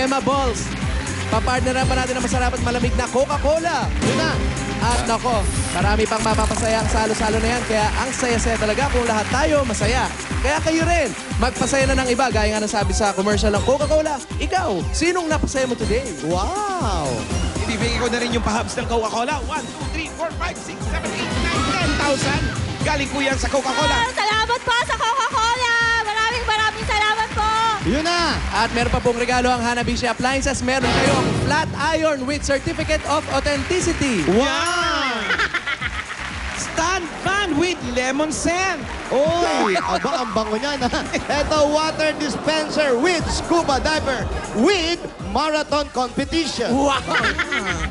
Emma Balls. Papartneran pa natin ang masarap at malamig na Coca-Cola. Yun na. At nako, marami pang mapapasaya ang salo-salo na yan. Kaya ang saya-saya talaga kung lahat tayo masaya. Kaya kayo rin, magpasaya na ng iba. Gaya nga nasabi sa commercial ng Coca-Cola. Ikaw, sinong napasaya mo today? Wow! Ibibigay ko na rin yung pahabs ng Coca-Cola. 1, 2, 3, 4, 5, 6, 7, 8, 9, 10,000. Galing po yan sa Coca-Cola. Salamat po sa Coca-Cola! Maraming salamat po! Yun na! At meron pa pong regalo ang Hanabishi Appliances. Meron kayong flat iron with certificate of authenticity. Wow! Stand fan with lemon scent. Oy! Aba, ang bango niyan, ha? Ito, water dispenser with scuba diver with marathon competition. Wow!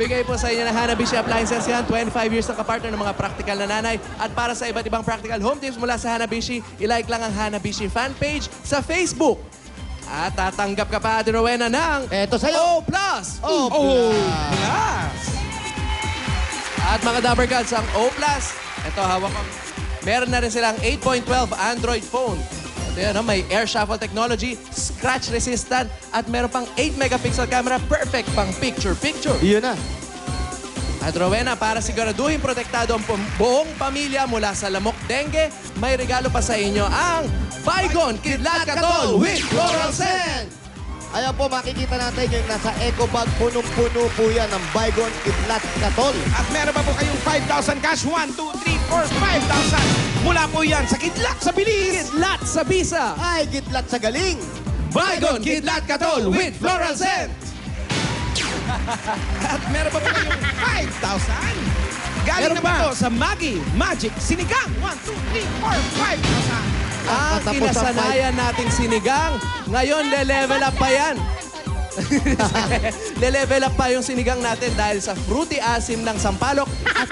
Bigay po sa inyo ng Hanabishi Appliances yan. 25 years ng kapartner ng mga practical na nanay. At para sa iba't ibang practical home tips mula sa Hanabishi, ilike lang ang Hanabishi fan page sa Facebook. At tatanggap ka pa, Ate Rowena, ng Eto sa'yo. O+. Oh, Plus. At mga Dabber Gods, ang O+, ito, hawak ko. Meron na rin silang 8.12 Android phone. Ito yan, may air shuffle technology, scratch resistant, at meron pang 8 megapixel camera, perfect pang picture-picture. Yun na. At Rowena, para siguraduhin protektado ang buong pamilya mula sa lamok dengue, may regalo pa sa inyo ang Baygon Kidlat Katol with Floral Scent! Ayan po, makikita natin yung nasa eco bag. Punong-puno po yan ng Baygon Kidlat Katol. At meron pa po kayong 5,000 cash. 1, 2, 3, 4, 5,000. Mula po yan sa Kidlat sa bilis. Kidlat sa bisa! Ay, Kidlat sa galing. Baygon Kidlat Katol with Floral Scent! At meron pa po kayong 5,000. Galing Meron naman pa. po sa Maggi Magic Sinigang. 1, 2, 3, 4, 5,000. Ang Katapos ang kinasanayan nating sinigang, ngayon le-level up pa yan. Le-level up pa yung sinigang natin dahil sa fruity asim ng sampalok at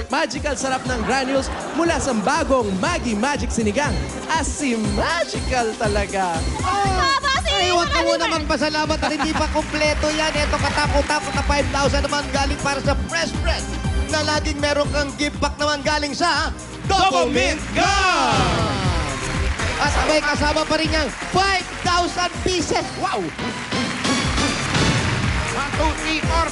magical sarap ng granules mula sa bagong Maggi Magic Sinigang. Asim magical talaga. Ay, huwag ka muna magpasalamat at hindi pa kompleto yan. Ito katapos-tapos na 5,000 naman galing para sa Fresh Bread na laging meron kang gift pack naman galing sa Double Mint Gum! At may kasama pa rin niyang 5,000 pieces. Wow! 1, 2, 3, 4,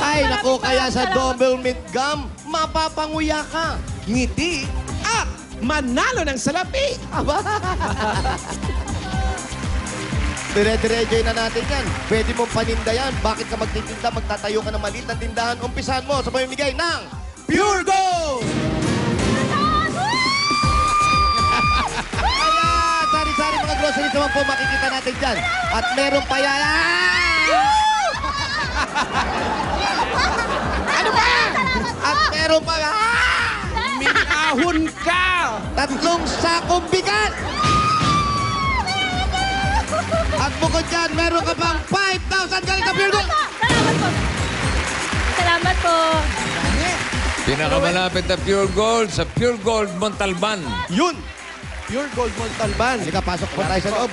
5. Ay, naku, kaya sa Double Mint Gum, mapapanguya ka. Ngiti. At manalo ng salapi. Aba! Dire-diretso na natin yan. Pwede mong paninda yan. Bakit ka magtitinda? Magtatayo ka ng maliit na tindahan. Umpisahan mo sa pamimigay ng Pure Gold! Kaya, sari-sari mga groceries naman po makikita natin dyan. At meron pa yan. Ano ba? At meron pa Minahon ka. 3 sakong bigat. At bukod dyan, meron ka pang 5,000 galing sa Pure Gold. Salamat po! Salamat po! Pinakamalapit na Pure Gold sa Pure Gold Montalban. Yun. Pure Gold Montalban. Halika, pasok po tayo sa loob.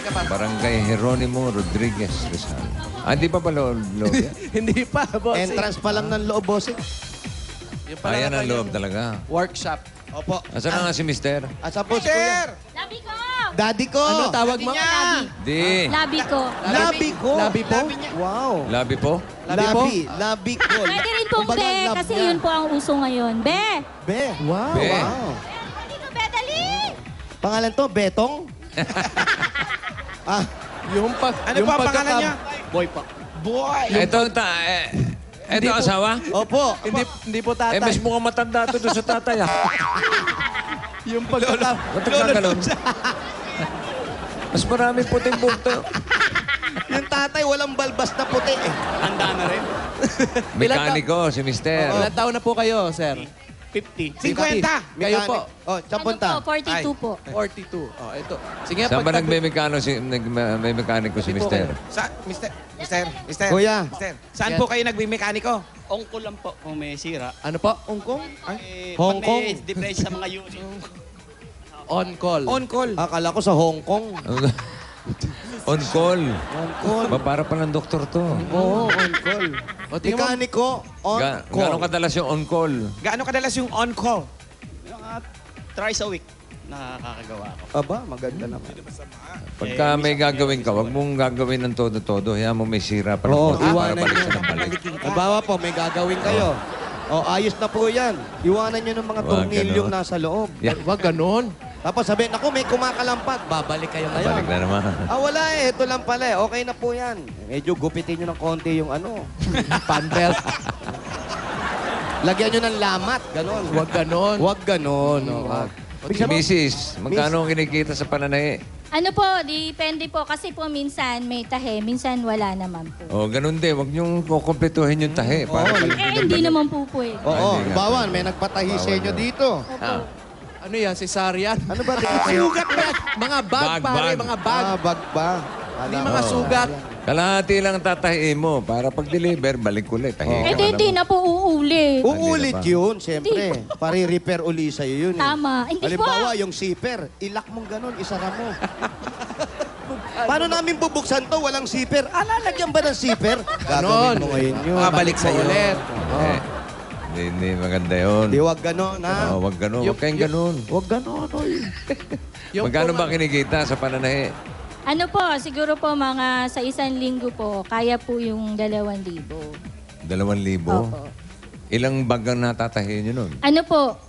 Barangay Jeronimo Rodriguez Rizal. Ah, di pa pala loob yan? Hindi pa, boss. Entrance pa lang ng loob, bossing. Yung pala Ayan na ang yung loob talaga. Workshop. Opo. Asan na nga si Mister? Asa po si Kuya? Labi ko! Daddy ko. Ano tawag mo? Di. Labi ko. Labi ko. Labi po? Wow. Labi po? Labi. Labi ko. Pwede rin pong Kumbaga, be, love kasi niya. yun po ang uso ngayon. Be! Be. Wow. Be. Wow. Dito, be, dali! Pangalan to, Betong? Ah, Yung pag... Ano yung pa ang pagkaka- pangalan niya? Boy pa. Boy. Ito po. asawa? opo. Hindi po tatay. Mas mukhang matanda to doon sa tatay ah. Yung pagkaka... Ba't nagkakalon? Mas marami puting bukto. Yung tatay, walang balbas na puti eh. Mekaniko si Mister. Ilan taon na po kayo, sir? 50. Kayo po? Oh, Ano Champunta. po? 42 po. 42. Oh, ito. Sige, Saan ba pagtag- may mekaniko si Hindi po Mister? Sa, Mister. Kuya. Mister. Saan Yan. po kayo nagbimekaniko? Ongko lang po kung may sira. Ano po? Ungkong? Hong Pag Kong? may depress sa mga unit. On call. On call. Akala ko sa Hong Kong. On call. On call. Ba, para palang doktor to. Oo, on call. O, tingnan mo. Mekaniko, on call. Gano'ng kadalas yung on call? Gaano kadalas yung on call? Mga thrice a week. nakakagawa ko. Aba, maganda naman. Pagka may gagawin ka, wag mong gagawin ng todo-todo. Hayaan mo may sira pa ng Oo, konti para iwanan balik nyo. siya ng balik. Halimbawa po, may gagawin kayo. O, ayos na po yan. Iwanan nyo ng mga Wag tornilyong ganon. nasa loob. Yeah. Wag ganon. Tapos sabihin, ako may kumakalampag. Babalik kayo ngayon. Balik na naman. Wala eh. Ito lang pala eh. Okay na po yan. Medyo gupitin nyo ng konti yung ano. Panbelt. Lagyan nyo ng lamat. Ganon. Wag ganon. Huwag ganon. Wag. Mrs., magkano ang kinikita sa pananahi? Ano po, depende po. Kasi po minsan may tahe, minsan wala naman po. O, ganun din. Huwag niyong kukumpletuhin yung tahe. Para Oo, balik. Hindi naman po pwede. Oo, Hindi nga. bawan. May nagpatahi sa inyo dito. Ah, Ano yan? Cesarean? Ano ba dito? Sugat ba? Mga bag, Bag, pare. bag. Mga bag. Bag ba? Hindi mga sugat. kalahati lang tatahiin mo para pag-deliver, balik ulit. Tahi ka Hindi naman. na po uulit. Uulit Hindi na ba? yun, siyempre. Pari-repair uli sa'yo yun. Eh. Tama. Hindi po. Halimbawa, yung zipper, ilak mong ganun, isara mo. Paano namin bubuksan to? Walang zipper. Lalagyan ba ng zipper? Gagawin mo ngayon yun. Babalik sa'yo ulit. Eh, hindi maganda yun. Di wag ganon, ha? Oh, wag ganun. Huwag kayong ganun. Wag ganon, oy. Magkano ba kinikita sa pananahi? Ano po, siguro po mga sa isang linggo po, kaya po yung 2,000. 2,000? Opo. Ilang bag ang natatahiin nyo nun? Ano po,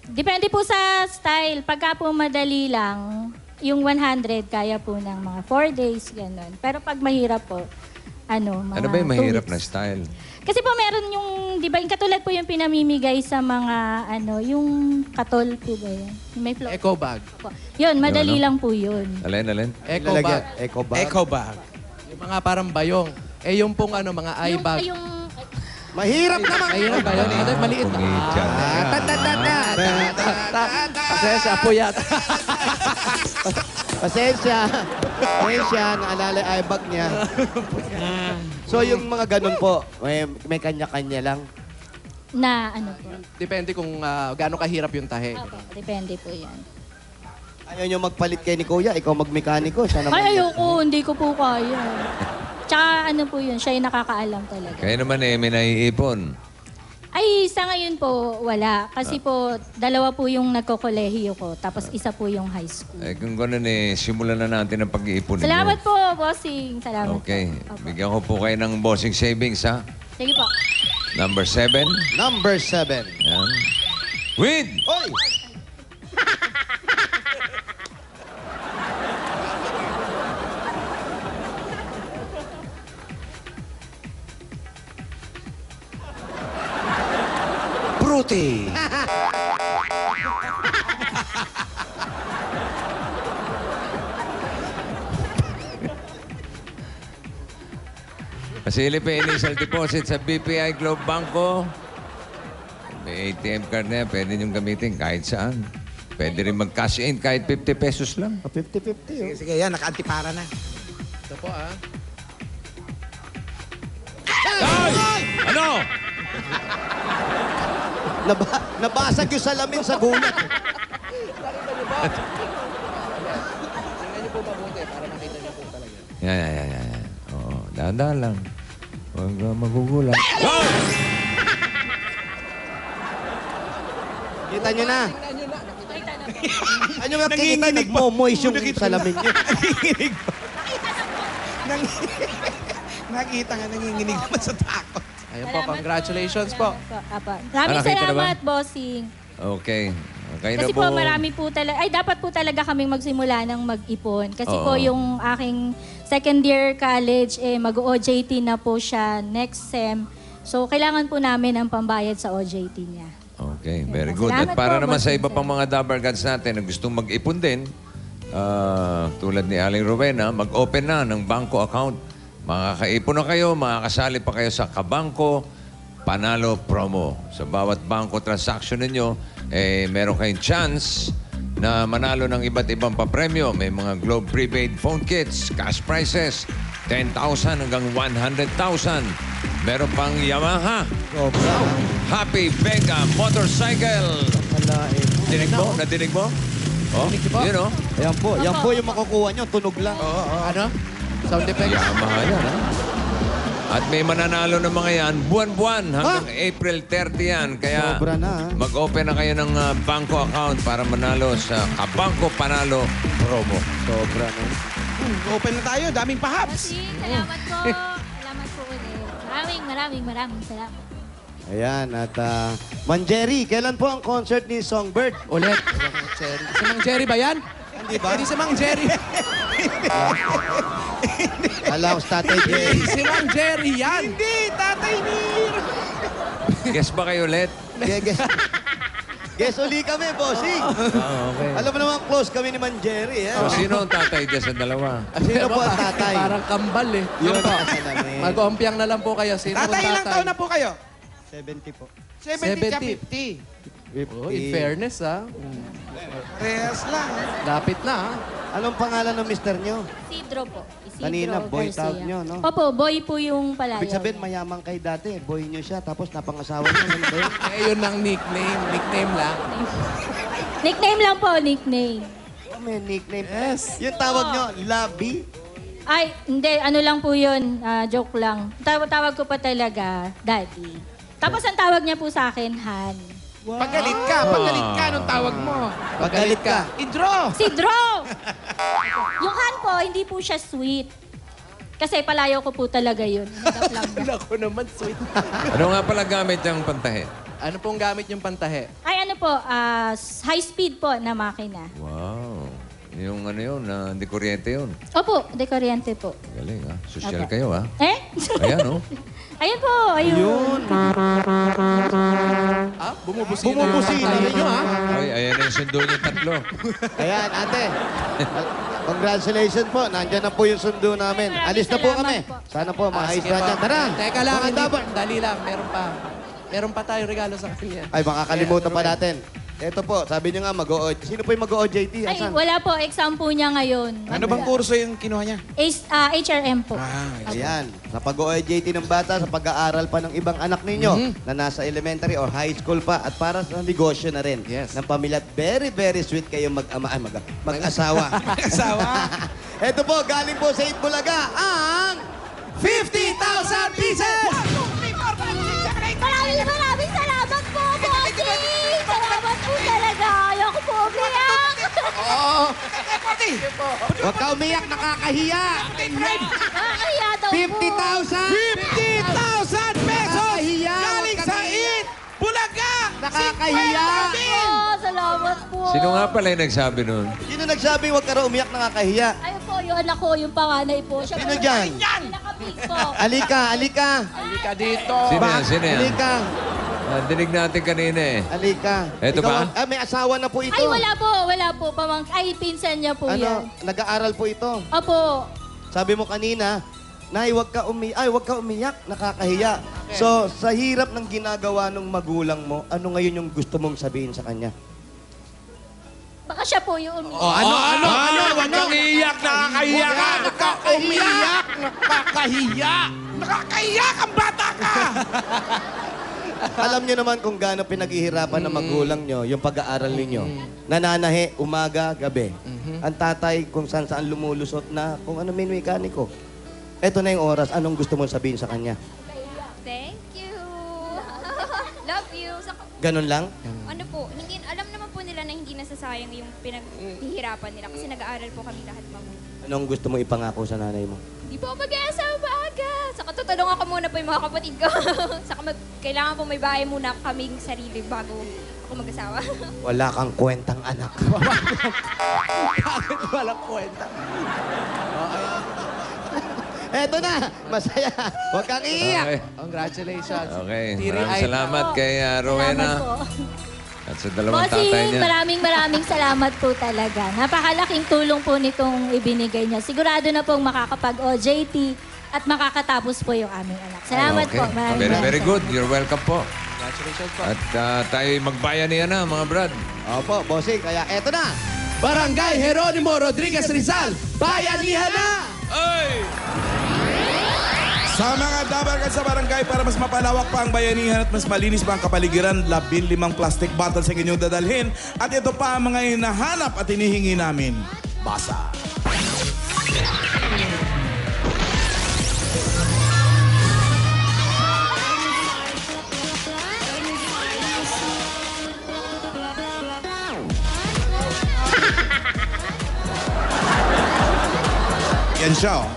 depende po sa style. Pagka po madali lang, yung 100 kaya po ng mga 4 days, gano'n. Pero pag mahirap po, mga Ano ba yung 2 mahirap weeks. na style? Kasi po meron yung, di ba, yung katulad po yung pinamimigay sa mga, yung katol po ba yun? Yung may flow. Eco bag. Po. Yun, madali Ano? lang po yun. Alin? Eco bag. Eco bag. Eco bag. Yung mga parang bayong. Eh yung pong mga eye bag. Yung, Mahirap naman. Ayun ba yun? Ano, maliit. Pungitya. Pasensya po yata. Pasensya. Pasensya, naalala yung bag niya. So yung mga ganun po, may kanya-kanya lang. na ano po. Depende kung gaano kahirap yung tahe. Opo, depende po yan. Ayaw nyo magpalit kay ni Kuya, ikaw magmekaniko. Siya naman. Ay, ayoko, hindi ko po kaya. Tsaka ano po yun, siya yung nakakaalam talaga. Kayo naman may naiipon. Ay, sa ngayon po, wala. Kasi po, 2 po yung nagkokolehiyo ko, tapos 1 po yung high school. Kung gano'n simulan na natin ang pag-iipon ninyo. Salamat po, bossing. Salamat Okay. po. Opo. Bigyan ko po kayo ng bossing savings, ha? Sige po. Number 7. Number 7. Yan. With Oy! Fruity. Pasilip initial deposit sa BPI Globe Banco. May ATM card na yan. Pwede niyong gamitin kahit saan. Pwede rin mag-cash in kahit 50 pesos lang. 50-50. Sige, yan. Naka-antipara na. Ito po Ano? Nabasag yung salamin sa gulat. Tingnan niyo po mabuti para makita niyo po talaga. Yan. Oo, dahan-dahan lang. Huwag magugulat. Kita nyo na. Ano nga kikita? Nagmo-moist yung salamin nyo. Nakita nga, nanginginig naman sa takot. Ayun po, congratulations po. Apa. Maraming Nakita na ba? salamat, bossing. Okay. Okay na Kasi po. po marami po talaga, dapat po talaga kaming magsimula ng mag-ipon. Kasi Oo. po yung aking second year college, mag-OJT na po siya next sem. So, kailangan po namin ang pambayad sa OJT niya. Okay, very good. Salamat At para po, naman sa Boss iba Vincent. pang mga Dabber Gods natin na gustong mag-ipon din, tulad ni Aling Rowena, mag-open na ng banko account. Makakaipon na kayo, makakasali pa kayo sa Kabangko Panalo Promo. Sa bawat banko transaction ninyo, meron kayong chance na manalo ng iba't ibang papremyo. May mga Globe Prepaid Phone Kits, cash prizes, 10,000 hanggang 100,000. Meron pang Yamaha, Happy Vega Motorcycle. Dinig mo? Nadinig mo? Oh, yun oh. Yan po yung makukuha nyo. Tunog lang. Ano? Sound effects. Yamaha yan, ha? At may mananalo ng mga yan, buwan-buwan hanggang April 30 yan. Kaya Sobra na, ha? mag-open na kayo ng bangko account para manalo sa Kabangko Panalo promo. Sobra na. Open na tayo. Daming pahabs. Bossing, salamat po. Salamat po ulit. Maraming salamat. Ayan, at Man Jerry, kailan po ang concert ni Songbird? Ulit. Si Mang Jerry ba yan? Hindi ba? Hindi si Mang Jerry. Alam ko sa Tatay Jerry. Si Mang Jerry yan. Hindi, Tatay Nir. Guess ba kayo ulit? Guess uli kami, bossing. Okay. Alam mo naman, close kami ni Man Jerry. Eh. So, sino ang tatay dyan sa dalawa? Sino po ang tatay? Parang kambal eh. Yun po. Salamin. Mag-oompiang na lang po kayo. Sino Tatay, ang ilang taon na po kayo? 70 po. 70 ka 70. 50. Oh, in fairness ah. Rehas lang. Lapit na ah. Anong pangalan ng mister nyo? Isidro po. Isidro Kanina, boy Garcia. tawag nyo, no? Opo, boy po yung palayaw. Ibig sabihin, mayaman kay dati. Boy nyo siya, tapos napangasawa nyo. Ano ba yun? Eh, yun ang nickname. Nickname lang. Nickname lang po, nickname. Oh, may nickname. Yes. Yung tawag nyo, Labi? Ay, hindi. Ano lang po yun. Joke lang. Tawag ko pa talaga, Daddy. Tapos ang tawag niya po sa akin, Han. Pagalit ka nung tawag mo. Pagalit ka. Idro. Si Dro! Yung Han po, hindi po siya sweet. Kasi palayaw ko po talaga yun. Hanggang lang niya. Ako naman, sweet. Ano nga pala gamit yung pantahe? Ano pong gamit yung pantahe? Ay, ano po, high speed po na makina. Wow. Yung ano yun, hindi kuryente yun. Opo, dekuryente po. Galing Social Opo. kayo Eh? Ayan Ayun po, ayun. Ah, bumubusina. Bumubusina yung rin nyo yun. ah. Ay, ayan na yung sundo niyo tatlo. Ayan, ate. Congratulations po. Nandiyan na po yung sundo namin. Maraming Alis na po salamat kami. po. Sana po, maayos Sige na po. dyan. Tara. Teka lang, Mga hindi dapat. Dali lang, meron pa. Meron pa tayo regalo sa kanya. Ay, makakalimutan pa natin. Ito po, sabi niyo nga mag-o-OJT. Sino po yung mag-o-OJT? Ay, Asan? wala po, exam po niya ngayon. Ano bang kurso yung kinuha niya? HRM po. Ayan, sa pag-o-OJT ng bata, sa pag-aaral pa ng ibang anak ninyo na nasa elementary or high school pa at para sa negosyo na rin Yes. ng pamilya. At very, very sweet kayo mag-asawa. Mag-asawa. Ito po, galing po sa Itbulaga, ang 50,000 pieces! Maraming salamat po, Bossing! Salamat po talaga. Ayoko po umiyak. Huwag ka umiyak, nakakahiya! Nakakahiya daw po. 50,000! 50,000 pesos Nakakahiya, galing huwag sa kami. IT Bulaga! Nakakahiya. 50,000! Salamat po. Sino nga pala yung nagsabi nun? Sino nagsabing huwag ka raw umiyak, nakakahiya? Ayun po, yung anak ko, yung panganay po. Siya Sino po, dyan? yung nakapig po. Alika, alika! Halika dito. Sino yan? Sino yan? Alika, Dinig natin kanina eh. alika. Eto ba? May asawa na po ito. Ay, wala po. Ay, pinsan niya po yan. Ano, nag-aaral po ito. Opo. Sabi mo kanina, Nay, huwag ka umiyak, nakakahiya. So, sa hirap ng ginagawa ng magulang mo, ano ngayon yung gusto mong sabihin sa kanya? Baka siya po yung umiyak. Huwag kang iiyak, nakakahiya ka! Huwag kang umiyak, nakakahiya! Nakakahiya ang bata ka! Alam niyo naman kung gaano pinaghihirapan ng magulang nyo yung pag-aaral ninyo. Nananahi, umaga, gabi. Ang tatay kung saan-saan lumulusot na kung ano may mekaniko. Eto na yung oras, anong gusto mong sabihin sa kanya? Thank you. Love you. Ganon lang? Ano po, hindi, alam naman po nila na hindi nasasayang yung pinaghihirapan nila kasi nag-aaral po kami lahat mabuti. Anong gusto mo ipangako sa nanay mo? Di po mag-asa maaga. Saka tutulungan ko muna po yung mga kapatid ko. Saka kailangan po may bahay muna kaming sarili bago ako mag-asawa. Wala kang kwentang anak. Bakit walang kwenta? Eto na, masaya. Huwag kang iiyak. Okay. Congratulations. Okay. Teary-eyed Maraming salamat kay Rowena. Salamat po. At sa dalawang tatay Bossing, niya. maraming salamat po talaga. Napakalaking tulong po nitong ibinigay niya. Sigurado na pong makakapag-OJT at makakatapos po yung aming anak. Salamat Okay. po. Maraming Very good. You're welcome po. Congratulations po. At tayo magbayanihan na, mga brad. Opo, bossing. Kaya eto na. Barangay Jeronimo Rodriguez Rizal, Bayanihan na! Sa mga dabarkan sa barangay para mas mapalawak pa ang bayanihan at mas malinis pa ang kapaligiran, 15 plastic bottles ang inyong dadalhin. At ito pa ang mga hinahanap at hinihingi namin. Basa. siya, oh.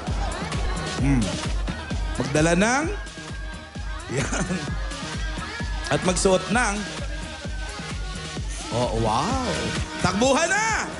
Magdala ng... Yan. At magsuot ng... Oh, wow. Takbuhan na!